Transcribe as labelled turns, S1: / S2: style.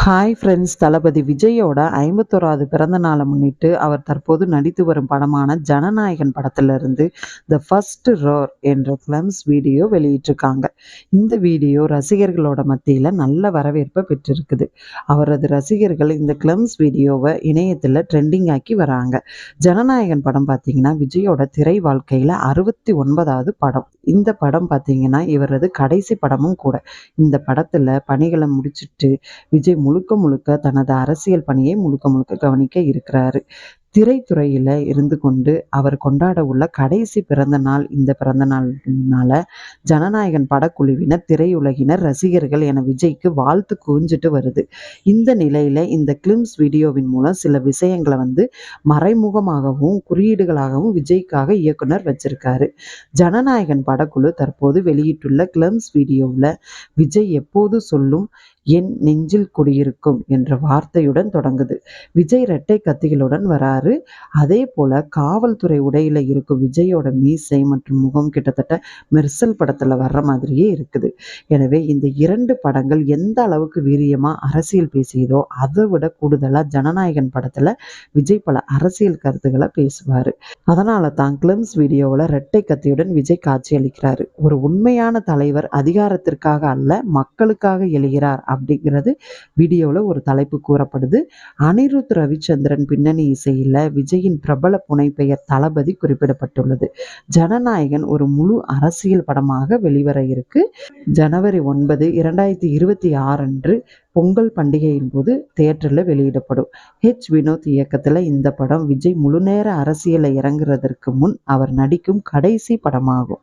S1: Hi friends, தளபதி விஜயோட 51வது பிறந்த நாளை முன்னிட்டு அவர் தற்போது நடித்து வரும் படமான ஜனநாயகன் படத்திலிருந்து த ஃபர்ஸ்ட் ரோர் என்ற கிளம்ஸ் வீடியோ வெளியிட்டிருக்காங்க. இந்த வீடியோ ரசிகர்களோட மத்தியில் நல்ல வரவேற்பை பெற்றிருக்குது. அவரது ரசிகர்கள் இந்த கிளம்ஸ் வீடியோவை இணையத்தில் ட்ரெண்டிங் ஆக்கி வராங்க. ஜனநாயகன் படம் பார்த்தீங்கன்னா விஜயோட திரை வாழ்க்கையில் 69வது படம். இந்த படம் பார்த்தீங்கன்னா இவரது கடைசி படமும் கூட. இந்த படத்தில் பணிகளை முடிச்சிட்டு விஜய் முழுக்க முழுக்க தனது அரசியல் பணியை முழுக்க முழுக்க கவனிக்க இருக்கிறாரு. திரைத்துறையில இருந்து கொண்டு அவர் கொண்டாட உள்ள கடைசி பிறந்த நாள் இந்த பிறந்த நாள்னால ஜனநாயகன் படக்குழுவினர், திரையுலகினர், ரசிகர்கள் என விஜய்க்கு வாழ்த்து குவிஞ்சிட்டு வருது. இந்த நிலையில இந்த கிளிம்ஸ் வீடியோவின் மூலம் சில விஷயங்களை மறைமுகமாகவும் குறியீடுகளாகவும் விஜய்க்காக இயக்குனர் வச்சிருக்காரு. ஜனநாயகன் படக்குழு தற்போது வெளியிட்டுள்ள கிளிம்ஸ் வீடியோவில் விஜய் எப்போது சொல்லும் என் நெஞ்சில் குடியிருக்கும் என்ற வார்த்தையுடன் தொடங்குது. விஜய் இரட்டை கத்திகளுடன் வராரு. அதே போல காவல்துறை உடையில இருக்கும் விஜயோட மீசை மற்றும் முகம் கிட்டத்தட்ட மெர்சல் படத்துல வர்ற மாதிரியே இருக்குது. எனவே இந்த 2 படங்கள் எந்த அளவுக்கு வீரியமா அரசியல் பேசியதோ அதை விட கூடுதலா ஜனநாயகன் படத்துல விஜய் பல அரசியல் கருத்துக்களை பேசுவாரு. அதனால தான் கிளிம்ஸ் வீடியோவில் இரட்டை கத்தியுடன் விஜய் காட்சியளிக்கிறாரு. ஒரு உண்மையான தலைவர் அதிகாரத்திற்காக அல்ல, மக்களுக்காக எழுகிறார் அப்படிங்கிறது வீடியோவில் ஒரு தலைப்பு கூறப்படுது. அனிருத் ரவிச்சந்திரன் பின்னணி இசையில் விஜயின் பிரபல புனைப்பெயர் தளபதி குறிப்பிடப்பட்டுள்ளது. ஜனநாயகன் ஒரு முழு அரசியல் படமாக வெளிவர இருக்கு. ஜனவரி 9, 2026 அன்று பொங்கல் பண்டிகையின் போது தியேட்டரில் வெளியிடப்படும். வினோத் இயக்கத்தில் இந்த படம் விஜய் முழுநேர அரசியலை இறங்குறதற்கு முன் அவர் நடிக்கும் கடைசி படமாகும்.